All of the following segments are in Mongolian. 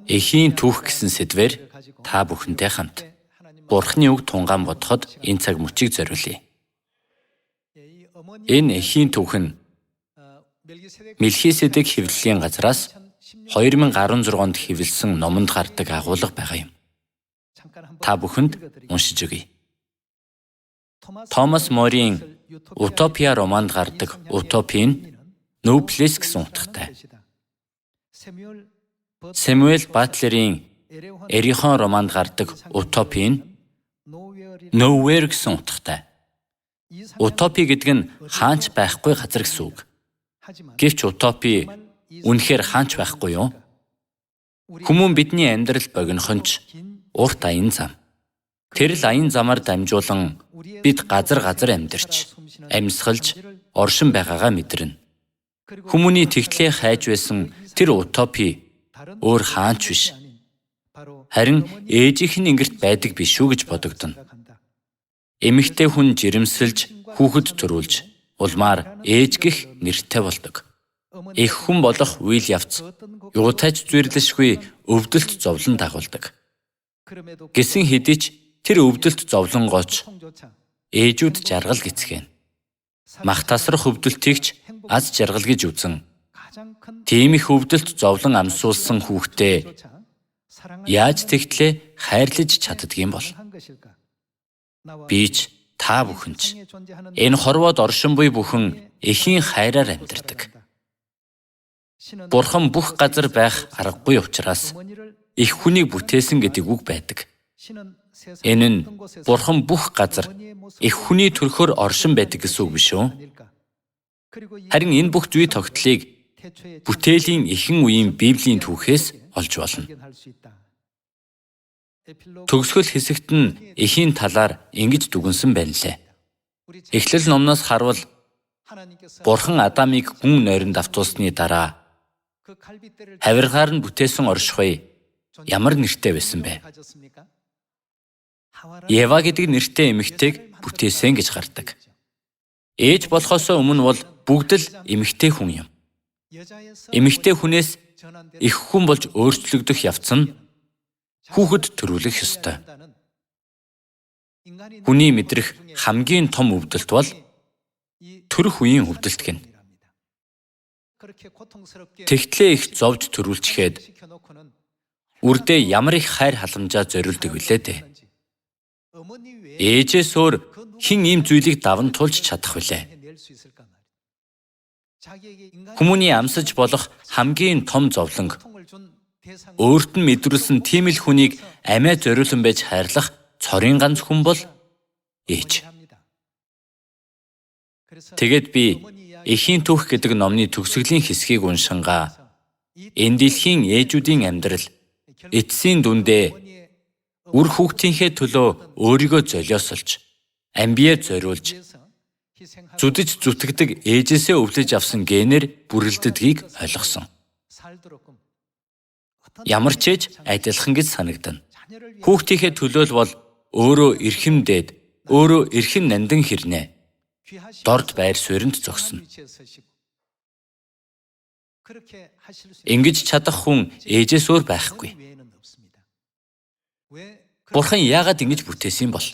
Эхийн түүх гэсэн сэдвээр та бүхэнтэй хамт Бурхны үг тунгаан бодоход энэ цаг мөчийг зориулъя. Энэ эхийн түүх нь Мелхиседек хэвлэлийн газраас 2016 онд хэвлсэн номонд гардаг агуулга байгаа юм. Та бүхэнд уншиж өгье. Томас Морийн Утопия романд гардаг утопи нь No Place гэсэн утгатай. Сэмюэл Батлерийн Эрихон романд гардаг утопи нь Nowhere гэсэн утгатай. Утопи гэдэг нь хаанч байхгүй газар гэсэн үг. Гэвч утопи үнэхээр хаанч байхгүй юу? Хүмүүн бидний амьдрал богинохонч урт аян зам. Тэр л аян замаар дамжуулан бид газар амьдарч, амьсгалж, оршин байгаагаа мэдэрнэ. Хүмүүний тэгтлээ хайж байсан тэр утопи өөр хаанч биш. Харин ээжийнх нь ингэрт байдаг биш үү гэж бодогдно. Эмэгтэй хүн жирэмсэлж, хүүхэд төрүүлж, улмаар ээж гэх нэртэй болдог. Их хүн болох үйл явц юутайч зүрлэшгүй өвдөлт зовлон дагуулдаг. Гэсэн хэдий ч тэр өвдөлт зовлонгооч ээжүүд жаргал гэцгэн. Мах тасрах өвдөлтийг ч аз жаргал гэж үзэн. Тийм их өвдөлт зовлон амсуулсан хүүхдээ яаж тэгтлээ хайрлаж чаддгийм бол? Би ч та бүхэнч энэ хорвоод оршин буй бүхэн эхийн хайраар амьдардаг. Бурхан бүх газар байх аргагүй учраас их хүнийг бүтээсэн гэдэг үг байдаг. Энэ нь Бурхан бүх газар их хүний төрхөөр оршин байдаг гэсэн үг биш үү? Харин энэ бүх зүй тогтолыг бүтээлийн эхэн үеийн Библийн түүхээс олж болно. Төгсгөл хэсэгт нь эхийн талаар ингэж дүгнсэн байна лээ. Эхлэл номноос харвал Бурхан Адамыг хүн нойронд автуулсны дараа хавиргаар нь бүтээсэн оршихуй ямар нэртэй байсан бэ? Ева гэдэг нэртэй эмэгтэйг бүтээсэн гэж гардаг. Ээж болохоос өмнө бол бүгд л эмэгтэй хүн юм. Эмэгтэй хүнээс их хүн болж өөрчлөгдөх явц нь хүүхэд төрүүлэх ёстой. Хүний мэдрэх хамгийн том өвдөлт бол төрөх үеийн өвдөлт гэнэ. Тэгтлээ их зовж төрүүлчихэд үрдээ ямар их хайр халамжаа зориулдаг вүлээ дээ. Ээжээс өөр хэн ийм зүйлийг даван туулж чадах вүлээ? Хүмүүний амсаж болох хамгийн том зовлонг өөрт нь мэдрүүлсэн тийм л хүнийг амиа зориулсан байж хайрлах цорын ганц хүн бол ээж. Тэгээд би эхийн түүх гэдэг номны төгсгөлийн хэсгийг уншингаа энэ дэлхийн ээжүүдийн амьдрал эцсийн дүндээ үр хүүхдийнхээ төлөө өөрийгөө золиосолж, амбиа зориулж, зүдэж зүтгэдэг ээжээсээ өвлөж авсан генээр бүрэлдэдгийг ойлгосон. Ямар ч ээж адилхан гэж санагдана. Хүүхдийнхээ төлөөл бол өөрөө эрхэм дээд, өөрөө эрхэм нандин хэрнээ. Дорд байр суурьнд зогсно. Ингэж чадах хүн ээжээс өөр байхгүй. Бурхан яагаад ингэж бүтээсэн бол?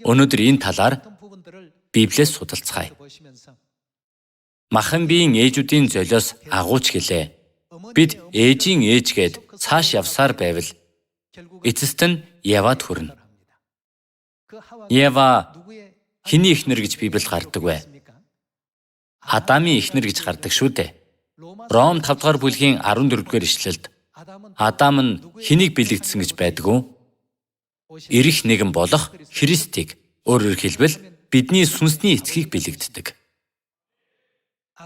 Өнөөдөр энэ талаар Библиэс судалцгаая. Махан биеийн ээжүүдийн золиос агууч гэлээ. Бид ээжийн ээж гээд цааш явсаар байвал эцэст нь Евад хүрнэ. Ева хэний эхнэр гэж Библиэд гардаг вэ? Адамын эхнэр гэж гардаг шүү дээ. Ром 5 дугаар бүлгийн 14-р ишлэлд Адам нь хэнийг бэлэгдсэн гэж байдаг вэ? Ирэх нэгэн болох Христийг, өөрөөр хэлбэл бидний сүнсний эцгийг бэлэгддэг.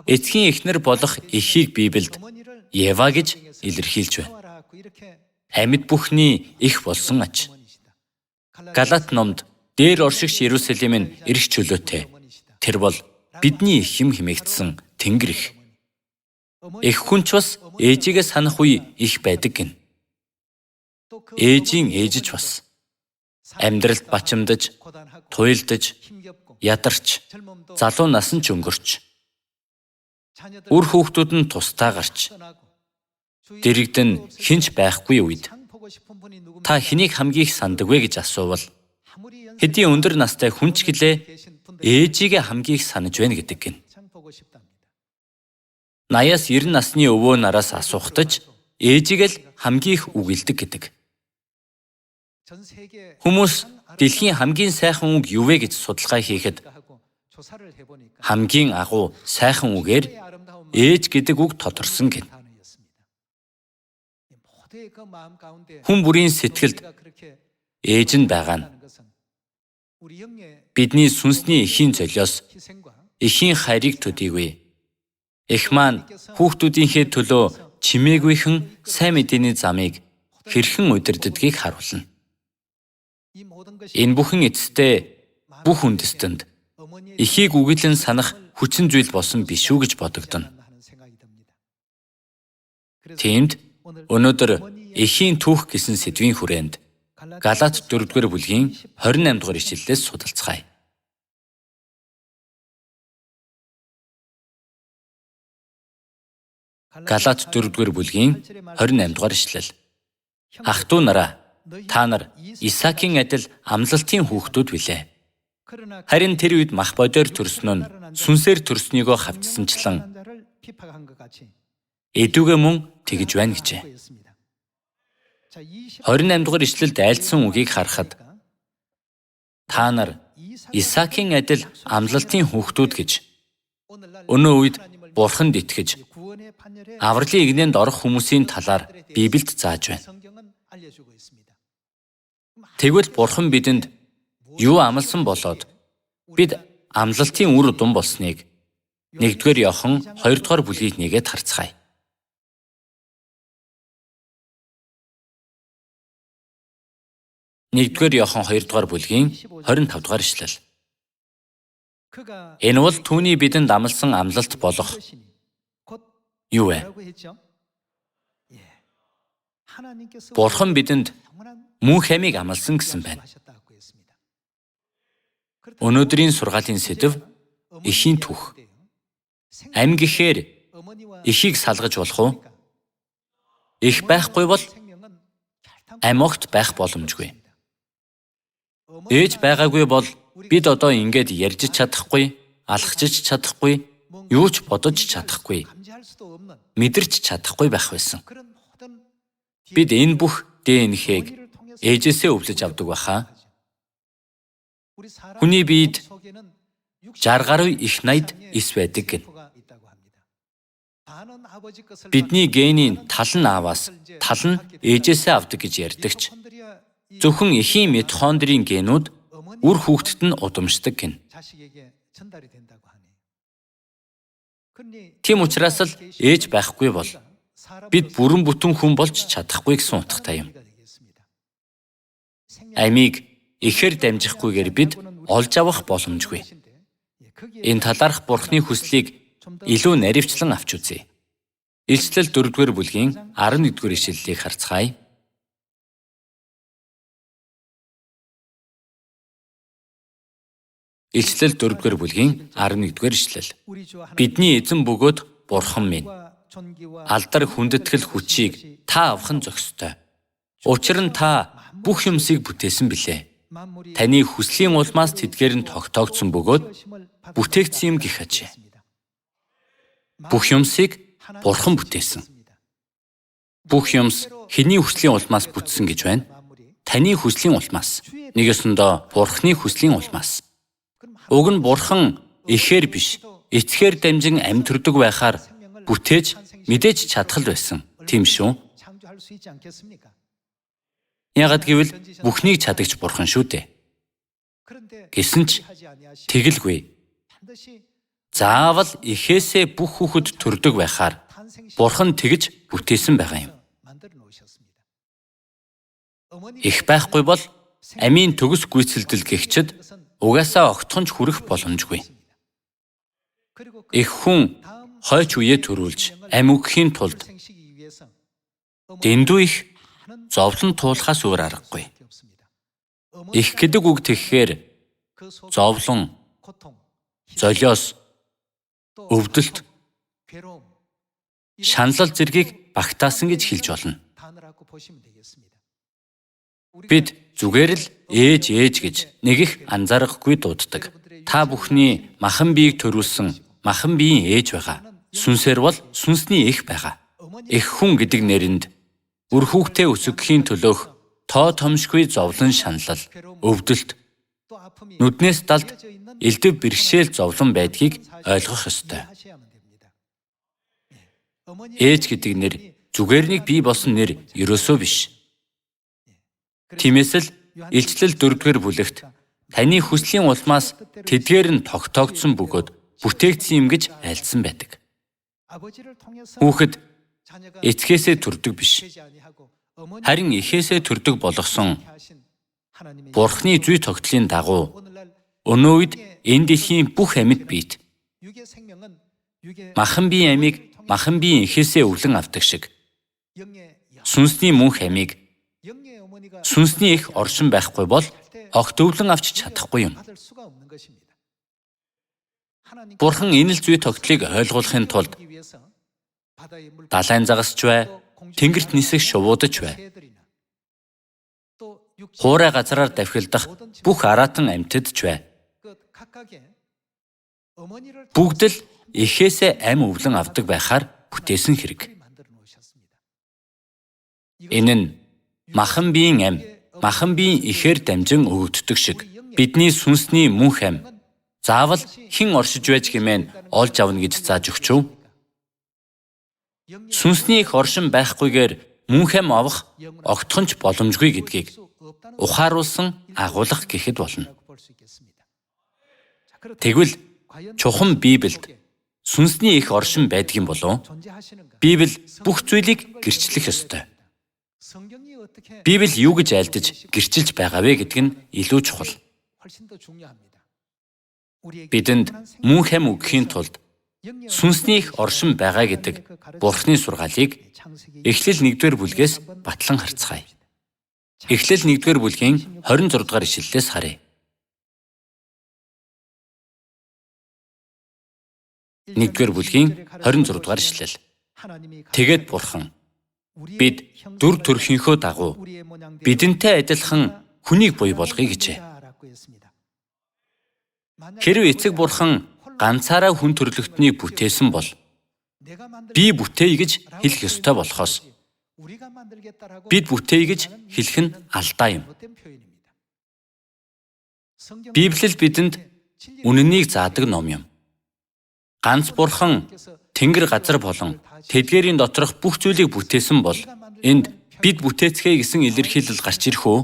Эцгийн эхнэр болох эхийг Библиэд Ева гэж илэрхийлж байна. Амьд бүхний эх болсон ач. Галат номд дээр оршигч Иерусалим нь эрх чөлөөтэй. Тэр бол бидний их юм хэмээгдсэн Тэнгэр их. Эх хүн ч бас ээжигээ санах үе их байдаг гин. Ээжийн ээжж бас амьдралд бачимдаж, туйлдаж, ядарч, залуу насан ч өнгөрч, үр хүүхдүүд нь тусдаа гарч, дэрэгдэн хинч байхгүй үед та хэнийг хамгийн их санддаг вэ гэж асуувал хэдийн өндөр настай хүн ч гэлээ ээжигээ хамгийн их санаж байна гэдэг гин. 80-аас 90 насны өвөө нараас асуухтаж ээжигээ л хамгийн их үгэлдэг гэдэг. Хүмүүс дэлхийн хамгийн сайхан үг юу вэ гэж судалгаа хийхэд хамгийн агуу сайхан үгээр ээж гэдэг үг тодорсон гин. Хүн бүрийн сэтгэлд ээж нь байгаа нь бидний сүнсний эхийн золиос эхийн хайрыг төдийгүй. Эх маань хүүхдүүдийнхээ төлөө чимээгүйхэн сайн мэдээний замыг хэрхэн удирддгийг харуулна. Энэ бүхэн эцэстээ бүх үндэстэнд эхийг үгэлэн санах хүчин зүйл болсон биш үү гэж бодогдоно. Тиймд өнөөдөр эхийн түүх гэсэн сэдвийн хүрээнд Галаат 4-р бүлгийн 28-р ишлэлээс судалцгаая. Галаат 4-р бүлгийн 28-р ишлэл. Ах トゥ нараа, та нар Исаакийн адил амлалтын хүүхдүүд билээ. Харин тэр үед мах бодоор төрсөн нь сүнсээр төрснийгөө хавчсанчлан эдүгэ мөн тэгж байна гэжээ. 28-р ишлэлд айлдсан үгийг харахад та нар Исаакийн адил амлалтын хүүхдүүд гэж өнөө үед Бурханд итгэж авралын игнэнд орох хүмүүсийн талаар Библиэд зааж байна. Тэгвэл Бурхан бидэнд юу амласан болоод бид амлалтын үр дүн болсныг 1-р Иохан 2-р бүлгийг нэгээд харцгаая. 1-р Иохан 2-р бүлгийн 25-р ишлэл. Энэ бол түүний бидэнд амласан амлалт болох юу вэ? Бурхан бидэнд мөн хамиг амласан гэсэн байна. Өнөөдрийн сургаалын сэдэв эхийн түүх. Ам гэхээр эхийг салгаж болох уу? Эх байхгүй бол ам огт байх боломжгүй. Ээж байгаагүй бол бид одоо ингэж ярьж чадахгүй, алхаж чадахгүй, юу ч бодож чадахгүй, мэдэрч чадахгүй байх байсан. Бид энэ бүх ДНХ-г ээжээсээ өвлөж авдаг байхаа. Хүний биед 60 гаруй их найд эс байдаг гэн. Бидний генийн тал нь ааваас, тал нь ээжээсээ авдаг гэж ярьдагч. Зөвхөн эхийн митохондрийн генүүд үр хүүхдэд нь удамшдаг гэн. Тийм учраас л ээж байхгүй бол бид бүрэн бүтэн хүн болж чадахгүй гэсэн утгатай юм. Амийг эхээр дамжихгүйгээр бид олж авах боломжгүй. Энэ талаарх Бурхны хүслийг илүү наривчлан авч үзье. Илчлэл 4-р бүлгийн 11-р ишлэлийг харцгаая. Илчлэл 4-р бүлгийн 11-р ишлэл. Бидний эзэн бөгөөд Бурхан минь, алдар хүндэтгэл хүчийг та авах нь зохистой. Учир нь та бүх юмсыг бүтээсэн билээ. Таны хүслийн улмаас тэдгээр нь тогтоогдсон бөгөөд бүтээгдсэн юм гэх ажээ. Бүх юмсыг Бурхан бүтээсэн. Бүх юмс хэний хүслийн улмаас бүтсэн гэж байна? Таны хүслийн улмаас. Нэгэсэндээ Бурханы хүслийн улмаас. Уг нь Бурхан ихээр биш, эцгээр дамжин амьд төрдөг байхаар бүтээж мэдээж чадхал байсан. Тийм шүү. Яагад гэвэл бүхнийг чадагч Бурхан шүү дээ. Гэсэн ч тэгэлгүй. Заавал эхээсээ бүх хүүхэд төрдөг байхаар Бурхан тэгж бүтээсэн байгаа юм. Эх байхгүй бол амийн төгс гүйцэлдэл гэгчэд угаасаа огтхонч хүрэх боломжгүй. Эх хүн хойч үеэ төрүүлж ам өгөхийн тулд дэндүү их зовлон туулахаас өөр аргагүй. Эх гэдэг үг тэгэхээр зовлон, золиос, өвдөлт, шаналл зэргийг багтаасан гэж хэлж болно. Бид зүгээр л ээж гэж нэг их анзаарахгүй дууддаг. Та бүхний махан биеийг төрүүлсэн махан биеийн ээж байгаа. Сүнсээр бол сүнсний эх байгаа. Эх хүн гэдэг нэрэнд үр хүүхдээ өсгөхийн төлөөх тоо томшгүй зовлон шаналл, өвдөлт, нүднээс далд элдэв бэрхшээл зовлон байдгийг ойлгох ёстой. Ээж гэдэг нэр зүгээр нэг бий болсон нэр ерөөсөө биш. Тиймээс л Илчлэл 4-р бүлэгт таны хүслийн улмаас тэдгээр нь тогтоогдсон бөгөөд бүтээгдсэн юм гэж айлдсан байдаг. Хүүхэд эцгээсээ төрдөг биш. Харин эхээсээ төрдөг болгосон Бурхны зүй тогтлын дагуу өнөө үед энэ дэлхийн бүх амьд биет махан биеийн амийг махан биеийн эхээсээ өвлөн авдаг шиг сүнсний мөнх амийг сүнсний эх оршин байхгүй бол огт өвлөн авч чадахгүй юм. Бурхан энэ л зүй тогтлыг ойлгуулахын тулд далайн загасч бай, тэнгэрт нисэх шувуудаж бай. Хуурай газараар давхилдах бүх аратан амьтадч бай. Бүгд л эхээсээ ам өвлөн авдаг байхаар бүтээсэн хэрэг. Энэ нь махан биеийн ам, махан биеийн ихээр дамжин өгөгддөг шиг бидний сүнсний мөнх ам заавал хэн оршиж байж хэмээн олж авна гэж зааж өгчөв. Сүнсний их оршин байхгүйгээр мөнх ам авах огтхонч боломжгүй гэдгийг ухааруулсан агуулга гэхэд болно. Тэгвэл чухам Библиэд сүнсний их оршин байдгийн болов Библи бүх зүйлийг гэрчлэх ёстой. Библи юу гэж айлдаж гэрчилж байгаа вэ гэдэг нь илүү чухал. Бидэнд мөнх ам өгөхийн тулд сүнсний их оршин байгаа гэдэг Бурхны сургаалыг Эхлэл 1-р бүлгээс батлан харцгаая. Эхлэл 1-р бүлгийн 26 дугаар ишлэлээс харъя. 1-р бүлгийн 26 дугаар ишлэл. Тэгээд Бурхан бид дүр төрхийнхөө дагуу бидэнтэй адилхан хүнийг буй болгоё гэжээ. Хэрв эцэг Бурхан ганцаараа хүн төрлөختнийг бүтээсэн бол би бүтээе гэж хэлэх ёстой болохоос бид бүтээе гэж хэлэх нь алдаа юм. Библи бидэнд үнэнийг заадаг ном юм. Ганц Бурхан тэнгэр газар болон тэдгээрийн доторх бүх зүйлийг бүтээсэн бол энд бид бүтээцгээе гэсэн илэрхийлэл гарч ирэх үү?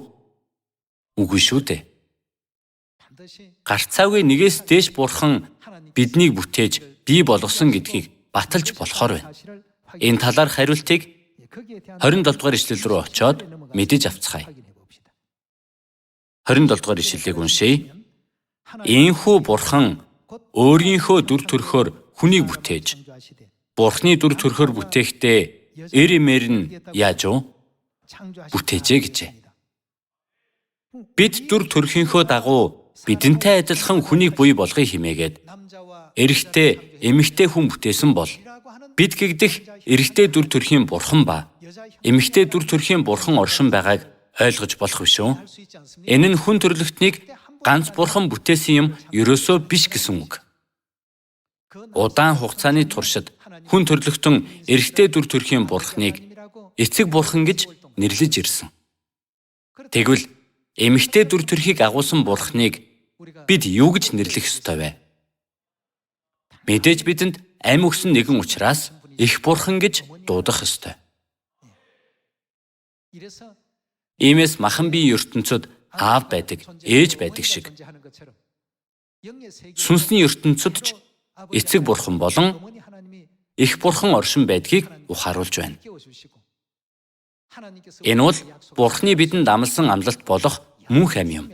Үгүй шүү дээ. Гарцаагүй нэгээс дээш Бурхан биднийг бүтээж бий болгосон гэдгийг баталж болохоор байна. Энэ талаарх хариултыг 27 дугаар ишлэл рүү очиод мэдэж авцгаая. 27 дугаар ишлэлийг уншийе. Ийхүү Бурхан өөрийнхөө дүр төрхөөр хүнийг бүтээж Бурхны дүр төрхөөр бүтээхдээ эр эмээр нь яаж вэ? Бүтээжээ гэжээ. Бид дүр төрхийнхөө дагуу бидэнтэй адилхан хүнийг буй болгоё хэмээгээд эрэгтэй, эмэгтэй хүн бүтээсэн бол бид гэгдэх эрэгтэй дүр төрхийн Бурхан ба эмэгтэй дүр төрхийн Бурхан оршин байгааг ойлгож болох биш үү? Энэ нь хүн төрлөختнийг ганц Бурхан бүтээсэн юм ерөөсөө биш гэсэн үг. Удаан хугацааны туршид хүн төрлөختөн эрэгтэй дүр төрхийн Бурханыг эцэг Бурхан гэж нэрлэж ирсэн. Тэгвэл эмэгтэй дүр төрхийг агуулсан Бурханыг бид юу гэж нэрлэх ёстой вэ? Мэдээж бидэнд ам өгсөн нэгэн учраас их Бурхан гэж дуудах ёстой. Иймээс махан биеийн ертөнцид аав байдаг, ээж байдаг шиг сүнсний ертөнцид ч эцэг Бурхан болон их Бурхан оршин байдгийг ухааруулж байна. Энэ бол Бурханы бидэнд амласан амлалт болох мөнх ам юм.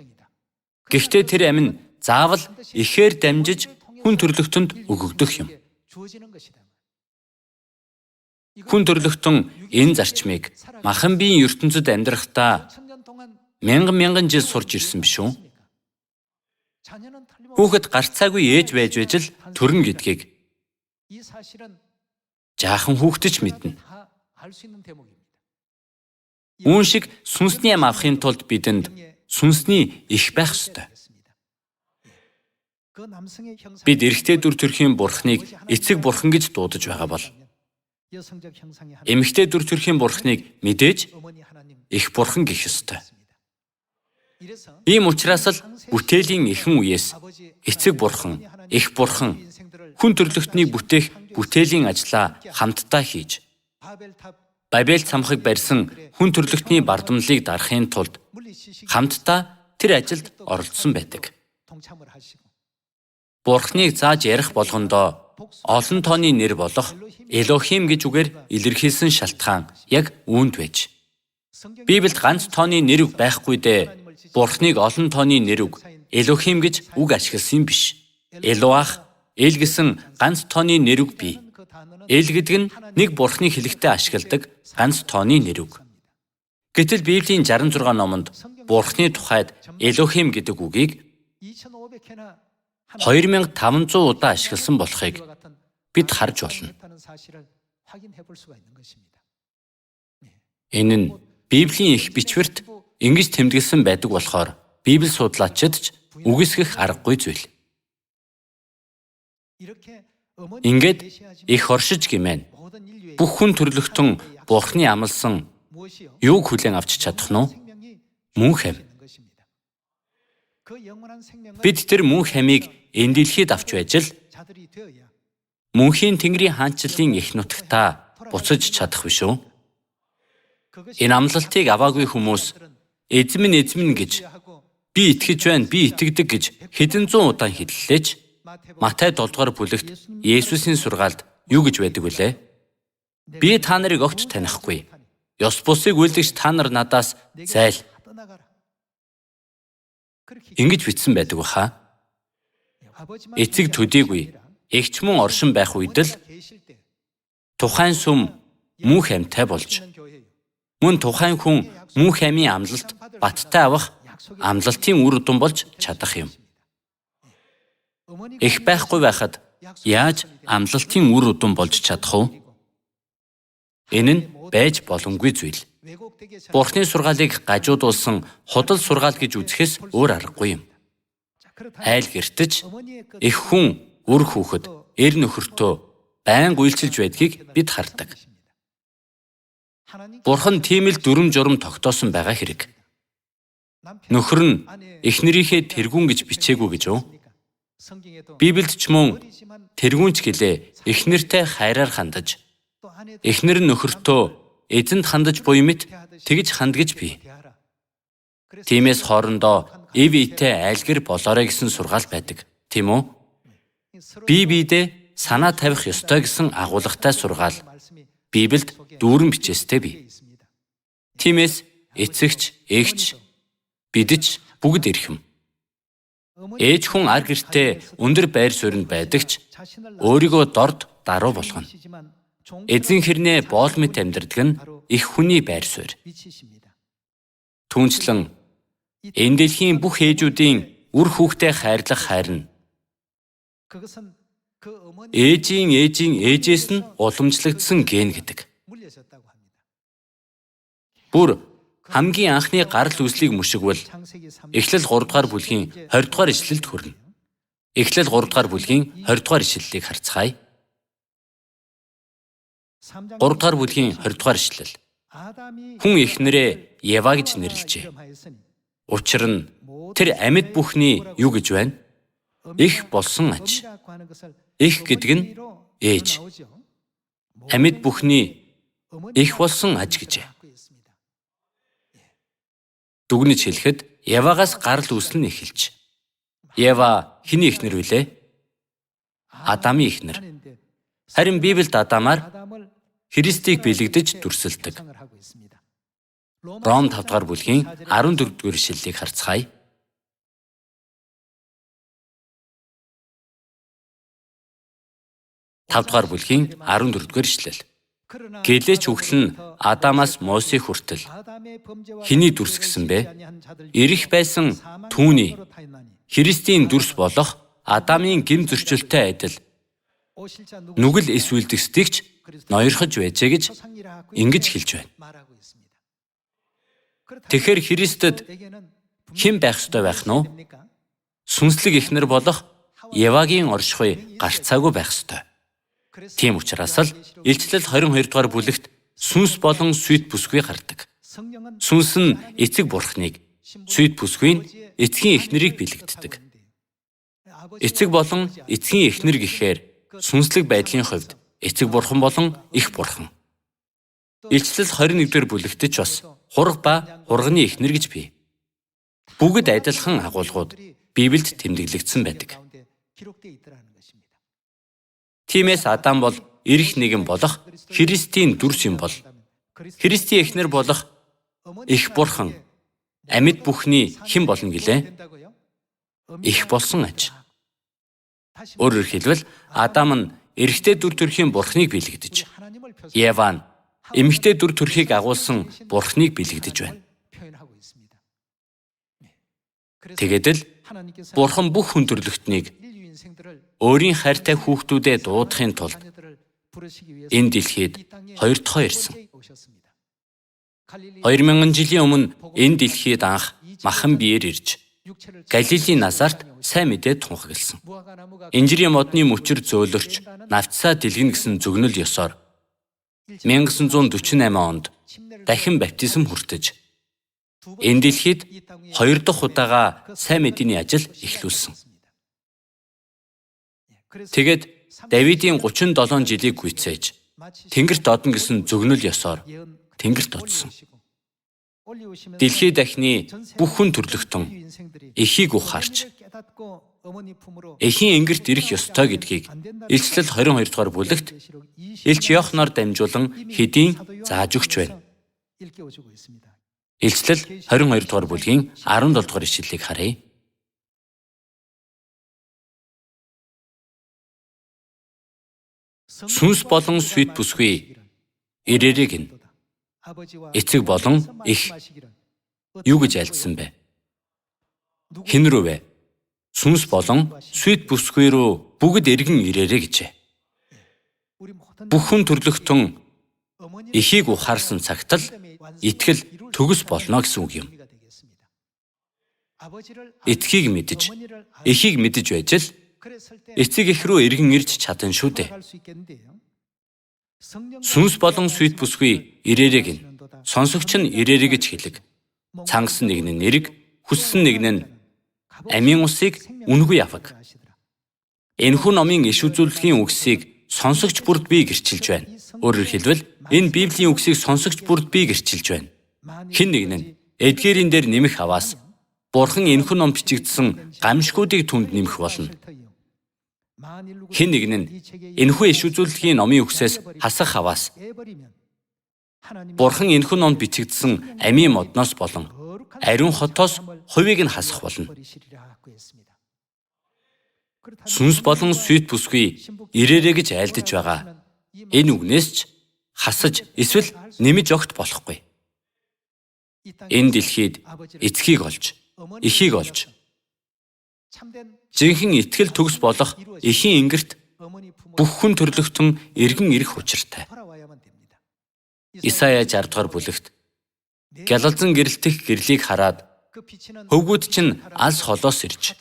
Гэхдээ тэр ам нь заавал ихээр дамжиж хүн төрлөختөнд өгөгдөх юм. Хүн төрлөختөн энэ зарчмыг махан биеийн ертөнцид амьдрахдаа мянган жил сурж ирсэн биш үү? Хүүхэд гарцаагүй ээж байж л төрнө гэдгийг жаахан хүүхдэж мэднэ. Үүн шиг сүнсний ам авахын тулд бидэнд сүнсний их байх ёстой. Бид эрэгтэй дүр төрхийн бурхныг эцэг бурхан гэж дуудаж байгаа бол эмэгтэй дүр төрхийн бурхныг мэдээж их бурхан гэх ёстой. Ийм учраас л бүтээлийн эхэн үеэс эцэг бурхан, их бурхан хүн төрлөختнийг бүтээх бүтээлийн ажлаа хамтдаа хийж Бабель цамхаг барьсан хүн төрлөختний бардамлыг дарахын тулд хамтдаа тэр ажилд оролцсон байдаг. Бурхныг зааж ярих болгондоо олон тооны нэр болох Элохим гэж үгээр илэрхийлсэн шалтгаан яг үүнд байж. Библиэд ганц тооны нэр үг байхгүй дээ. Бурхныг олон тооны нэр үг Элохим гэж үг ашигласан биш. Элоах, Эл гэсэн ганц тооны нэр үг бий. Эл гэдэг нь нэг бурхны хэлэхдээ ашигладаг ганц тооны нэр үг. Гэтэл Библийн 66 номонд бурхны тухайд Элохим гэдэг үгийг 2500 удаа ашигласан болохыг бид харж болно. Энэ нь Библийн их бичвэрт ингэж тэмдэглэсэн байдаг болохоор Библи судлаачид ч үгүйсгэх аргагүй зүйл. Ингээд их оршиж гимэн бүх хүн төрлөختөн Бурхны амласан юуг хүлээн авч чадах нь мөн хэм. Бид тэр мөн хэмийг энэ дэлхийд авч байж л мөнхийн Тэнгэрийн хаанчлалын их нутагтаа буцаж чадах биш үү? Энэ амлалтыг аваагүй хүмүүс эзэм минь гэж би итгэж байна, би итгэдэг гэж хэдэн зуун удаа хэллээч Матай 7 дугаар бүлэгт Есүсийн сургаалд юу гэж байдаг вүлээ? Би та нарыг огт танихгүй. Ёс бусыг үйлдэгч та нар надаас зайл. Ингэж бичсэн байдаг баха. Эцэг төдийгүй эгч мөн оршин байх үед л тухайн сүм мөн хамтай болж мөн тухайн хүн мөн хамын амлалт баттай авах амлалтын үр дүн болж чадах юм. Их байхгүй байхад яаж амлалтын үр дүн болж чадах вэ? Энэ нь байж боломгүй зүйл. Бурхны сургаалыг гажуудуулсан худал сургаал гэж үзэхээс өөр аргагүй юм. Айл гэртэж их хүн үр хүүхэд эр нөхөртөө байнга үйлчилж байдгийг бид хардаг. Бурхан тийм л дүрм журм тогтоосон байгаа хэрэг. Нөхөр нь эхнэрийнхээ тэргүүн гэж бичээгүй гэж үү? Библиэд ч мөн тэргүүнч гэлээ эхнэртэй хайраар хандаж, эхнэр нь нөхөртөө эзэнд хандаж буй мэт тэгж хандгаж бий. Тиймээс хоорондоо эв итэй айлгэр болоорой гэсэн сургаал байдаг, тийм үү? Бие биедээ санаа тавих ёстой гэсэн агуулгатай сургаал Библиэд дүүрэн бичээстэй бий. Тиймээс эцэгч, эгч, бидч бүгд эрхэм. Ээж хүн ар гэртээ өндөр байр суурьнд байдагч өөрийгөө дорд даруй болгоно. Эзэн хэрнээ боол мэт амьдрдаг нь их хүний байр суурь. Түүнчлэн энэ дэлхийн бүх ээжүүдийн үр хүүхдээ хайрлах хайр нь ээжийн ээжээс нь уламжлагдсан ген гэдэг. Бүр хамгийн анхны гарал үүслийг мушигвал Эхлэл 3 дугаар бүлгийн 20 дугаар ишлэлд хүрнэ. Эхлэл 3 дугаар бүлгийн 20 дугаар ишлэлийг харцгаая. 3 дугаар бүлгийн 20 дугаар ишлэл. Хүн эхнэрээ Ева гэж нэрлэжээ. Учир нь тэр амьд бүхний юу гэж байна? Их болсон аж. Их гэдэг нь ээж. Амьд бүхний их болсон аж гэжээ. Дүгнэж хэлэхэд Евагаас гарал үүслэн эхэлж. Ева хэний эхнэр вүлээ? Адамын эхнэр. Харин Библиэд Адамаар Христийг бэлэгдэж дүрсэлдэг. Ром 5 дугаар бүлгийн 14 дугаар ишлэлийг харцгаая. Тавдугаар бүлгийн 14 дугаар ишлэл. Гэлээч үхэл нь Адамаас Мосех хүртэл хэний дүрс гэсэн бэ? Ирэх байсан түүний Христийн дүрс болох Адамын гин зөрчилтэй адил нүгэл эсвэлдэгсдэгч ноёрхож байжээ гэж ингэж хэлж байна. Тэгэхээр Христэд хэн байх ёстой байх нь вэ? Сүнслэг эхнэр болох Евагийн оршихуй гарцаагүй байх ёстой. Тийм учраас л Илчлэл 22 дугаар бүлэгт сүнс болон сүт бүсгүй гардаг. Сүнс нь эцэг бурхныг, сүт бүсгүй нь эцгийн эхнэрийг бэлэгддэг. Эцэг болон эцгийн эхнэр гэхээр сүнслэг байдлын хувьд эцэг бурхан болон эх бурхан. Илчлэл 21 дугаар бүлэгт ч бас хураг ба хурганы эхнэр гэж бий. Бүгд адилхан агуулгууд Библиэд тэмдэглэгдсэн байдаг. Тиймээс Адам бол эрх нэгэн болох Христийн дүр символ. Христийн эхнэр болох эх бурхан амьд бүхний хэн болно гэлээ? Эх болсон аж. Өөрөөр хэлбэл Адам нь эрэгтэй дүр төрхийн бурхныг бэлэгдэж, Ева нь эмэгтэй дүр төрхийг агуулсан бурхныг бэлэгдэж байна. Тэгээд л Бурхан бүх хүн төрлөختнийг өөрийн хайртай хүүхдүүдэд дуудахын тулд энэ дэлхийд хоёр дахь ирсэн. 2000 жилийн өмнө энэ дэлхийд анх махан биеэр ирж Галилийн Назарт сайн мэдээ тунхагласан. Инжирийн модны мөчөр зөөлөрч навцсаа дэлгэн гэсэн зөгнөл ёсоор 1948 онд дахин баптизм хүртэж энэ дэлхийд хоёр дахь удаага сайн мэдээний ажил эхлүүлсэн. Тэгээд Давидын 37 жилийг гүйцээж Тэнгэрт одно гэсэн зөгнөл ёсоор Тэнгэрт одсон. Дэлхий дахны бүх хүн төрлөختөн эхийг ухаарч эхийн энгэрт ирэх ёстой гэдгийг Илчлэл 22 дугаар бүлэгт Илч Иохноор дамжуулан хэдийн зааж өгч байна. Илчлэл 22 дугаар бүлгийн 17 дугаар ишлэлийг харъя. Сүнс болон сүт бүсгүй ирээрэг нь эцэг болон эх юу гэж альдсан бэ? Хэн рүү вэ? Сүнс болон сүт бүсгүй рүү бүгд эргэн ирээрэй гэжээ. Бүх хүн төрлөختөн эхийг ухаарсан цагт л итгэл төгс болно гэсэн үг юм. Эцгийг мэдэж, эхийг мэдэж байж л эцэг эх рүү эргэн ирж чадна шүү дээ. Сүнс болон сүт бүсгүй ирээрэг нь, сонсогч нь ирээрэй гэж хэлэг. Цангасан нэг нь нэрэг, хүссэн нэг нь амийн усыг үнгүй авах. Энэхүү номын иш үзүүлэлтийн үгсийг сонсогч бүрд би гэрчилж байна. Өөрөөр хэлбэл энэ Библийн үгсийг сонсогч бүрд би гэрчилж байна. Хэн нэг нь эдгээрийн дээр нэмэх аваас Бурхан энэхүү ном бичигдсэн гамшгуудыг түнд нэмэх болно. Хэн нэг нь энэхүү иш үзүүлэлтийн номын үгсээс хасах аваас Бурхан энэхүү номд бичигдсэн амийн модноос болон ариун хотоос хувийг нь хасах болно. Сүнс болон сүт бүсгүй ирээрэй гэж айлдаж байгаа. Энэ үгнээс ч хасаж эсвэл нэмэж огт болохгүй. Энэ дэлхийд эцгийг олж, эхийг олж, жинхэнэ итгэл төгс болох эхийн энгэрт бүх хүн төрлөختөн эргэн ирэх учиртай. Исая 60 дугаар бүлэгт гялалзан гэрэлтэх гэрлийг хараад хөвгүүд чинь алс холоос ирж,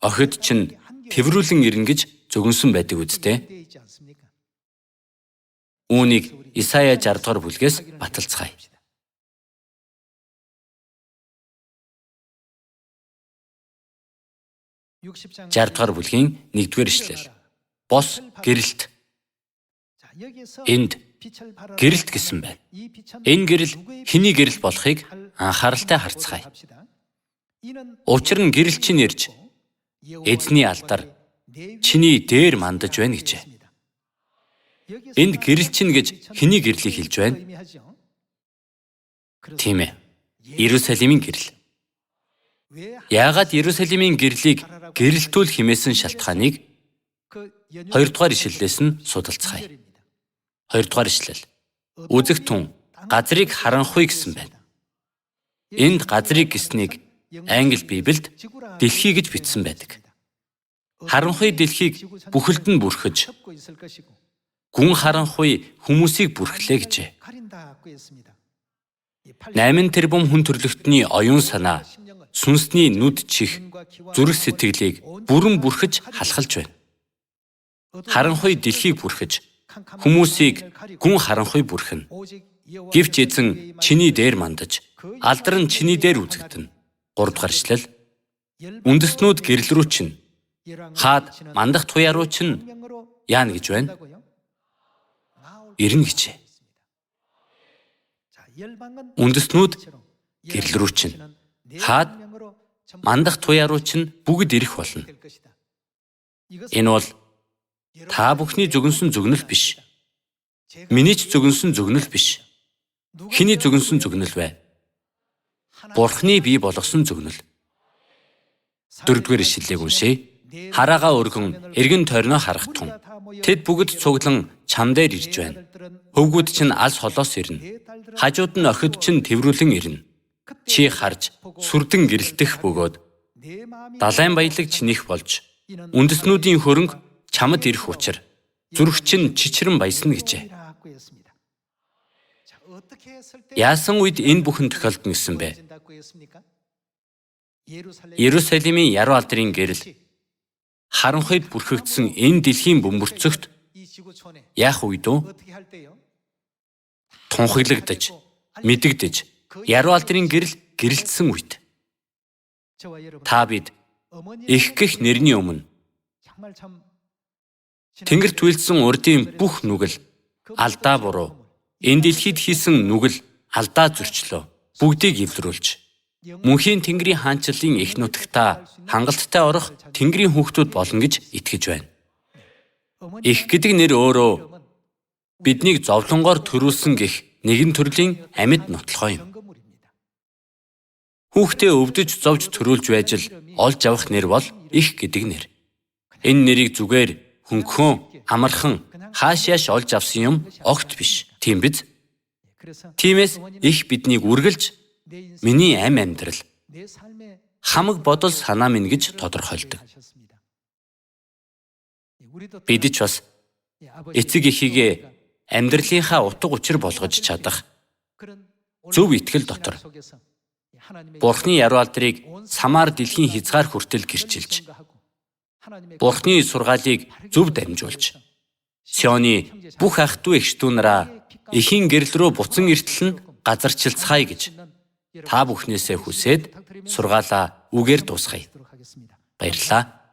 охид чинь тэврүүлэн ирнэ гэж зөгнсөн байдаг үсттэй. Үүнийг Исая 60 дугаар бүлгээс баталцгаая. Жардгаар бүлгийн 1-р ишлэл. Бос гэрэлт. Энд гэрэлт гэсэн байна. Энэ гэрэл хэний гэрэл болохыг анхааралтай харцгаая. Учир нь гэрэл чинь ирж эзний алдар чиний дээр мандаж байна гэжээ. Энд гэрэл чинь гэж хэний гэрлийг хэлж байна? Тийм ээ. Иерусалимийн гэрэл. Яагаад Иерусалимийн гэрлийг гэрэлтүүл хэмээсэн шалтгааныг 2 дугаар ишлэлээс нь судалцгаая. 2 дугаар ишлэл. Үзэх түн газрыг харанхуй гэсэн байна. Энд газрыг гэснийг англи Библиэд дэлхий гэж бичсэн байдаг. Харанхуй дэлхийг бүхэлд нь бүрхэж гүн харанхуй хүмүүсийг бүрхлээ гэжээ. 8 тэрбум хүн төрлөختний оюун санаа, сүнсний нүд чих, зүрх сэтгэлийг бүрэн бүрхэж халахалж байна. Харанхуй делхийг бүрхэж, хүмүүсийг гүн харанхуй бүрхэн. Гэвч эзэн чиний дээр мандаж, алдар нь чиний дээр үзэгдэнэ. 3 дугаар ишлэл. Үндэстнүүд гэрэл рүү чинь, хаад мандах туяа руу чинь яана гэж байна? Ирнэ гэжээ. Үндэстнүүд гэрэл рүү чинь, хаад мандах туяа руу чинь бүгд ирэх болно. Энэ бол та бүхний зүгэнсэн зүгнэл биш. Миний ч зүгэнсэн зүгнэл биш. Хэний зүгэнсэн зүгнэл вэ? Бурхны бий болгосон зүгнэл. 4-р ишлэлийг уншъя. Хараага өргөн эргэн тойрноо харах тун. Тэд бүгд цуглан чам дээр ирж байна. Хөвгүүд чинь алс холоос ирнэ. Хажууд нь охид чинь тэврүүлэн ирнэ. Чи харж сүрдэн гэрэлтэх бөгөөд далайн баялаг чинийх болж үндэснүүдийн хөрөнгө чамд ирэх учир зүрх чинь чичрэн баясна гэжээ. Яасан үед энэ бүхэн тохиолдно гэсэн бэ? Иерусалимийн яруу алдрын гэрэл харанхуйд бүрхэгдсэн энэ дэлхийн бөмбөрцөгт яах үед үү? Тунхаглагдаж, мэдэгдэж, яруу алдрын гэрэл гэрэлтсэн үед. Та бид их гэх нэрний өмнө Тэнгэр түйлсэн урдын бүх нүгэл алдаа буруу, энэ дэлхийд хийсэн нүгэл алдаа зөрчлөө, бүгдийг эвлэрүүлж, мөнхийн Тэнгэрийн хаанчлалын их нутагтаа хангалттай орох Тэнгэрийн хүүхдүүд болно гэж итгэж байна. Их гэдэг нэр өөрөө биднийг зовлонгоор төрүүлсэн гэх нэгэн төрлийн амьд нотлохоо юм. Хүүхдээ өвдөж зовж төрүүлж байж л олж авах нэр бол их гэдэг нэр. Энэ нэрийг зүгээр хөнгөн, амархан, хааш яаш олж авсан юм огт биш. Тийм биз? Тиймээс их биднийг үргэлж миний амь амьдрал, хамаг бодол санаа минь гэж тодорхойлдог. Бид ч бас эцэг эхийгээ амьдралынхаа утга учир болгож чадах зөв итгэл дотор Бурхны яруу алдрыг самаар дэлхийн хязгаар хүртэл гэрчилж, Бурхны сургаалыг зөв дамжуулж, Сионы бүх ах トゥ эгч トゥ нараа эхийн гэрэл рүү буцан иртэл нь газарчилцгаая гэж та бүхнээсээ хүсээд сургаалаа үгээр дуусгая. Баярлалаа.